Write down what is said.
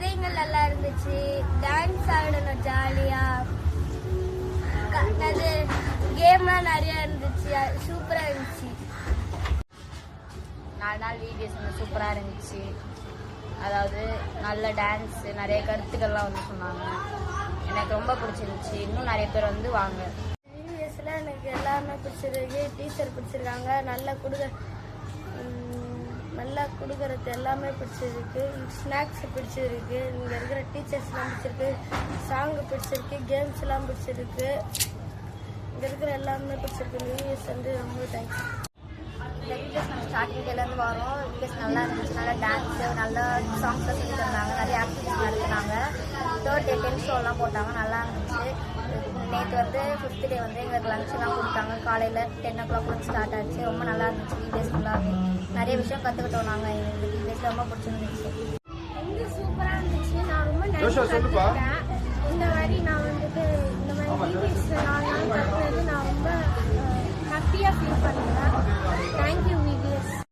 கதைகள் நல்லா இருந்துச்சு. டான்ஸ் ஆடணும் ஜாலியா. கேம்லாம் நிறைய இருந்துச்சு. சூப்பரா இருந்துச்சு. 4 நாள் வீடியோஸ் வந்து சூப்பராக இருந்துச்சு. அதாவது நல்ல டான்ஸ், நிறைய கருத்துக்கள்லாம் வந்து சொன்னாங்க. எனக்கு ரொம்ப பிடிச்சிருந்துச்சு. இன்னும் நிறைய பேர் வந்து வாங்க. வீடியோஸ்ல எனக்கு எல்லாமே பிடிச்சிருக்கு. டீச்சர் பிடிச்சிருக்காங்க. நல்லா கொடுக்கறது எல்லாமே பிடிச்சிருக்கு. ஸ்நாக்ஸ் பிடிச்சிருக்கு. இங்கே இருக்கிற டீச்சர்ஸ்லாம் பிடிச்சிருக்கு. சாங்கு பிடிச்சிருக்கு. கேம்ஸ்லாம் பிடிச்சிருக்கு. இங்கே இருக்கிற எல்லாமே பிடிச்சிருக்கு. வீடியோஸ் வந்து ரொம்ப தேங்க்ஸ். இந்த வீடியோஸ் நம்ம ஸ்டார்டிங்லேருந்து வரோம். வீடியோஸ் நல்லா இருந்துச்சு. நல்லா டான்ஸு, நல்லா சாங்ஸ்லாம் சொல்லி தந்தாங்க. நிறைய ஆக்டிவிட்டிஸ் நடத்துனாங்க. 3rd டே 10 ஷோலாம் போட்டாங்க. நல்லா இருந்துச்சு. நேற்று வந்து 5th டே வந்து எங்களுக்கு லஞ்சுலாம் கொடுத்தாங்க. காலையில் 10 o'clock ஸ்டார்ட் ஆச்சு. ரொம்ப நல்லா இருந்துச்சு. வீடியோஸ் ஃபுல்லாகவே நிறைய விஷயம் கற்றுக்கிட்டோம். நாங்கள் எங்களுக்கு வீடியோஸ் ரொம்ப பிடிச்சிருந்துச்சு. சூப்பராக இருந்துச்சு. நான் ரொம்ப நிறைய கற்றுக்கிட்டேன். இந்த மாதிரி நான் வந்துட்டு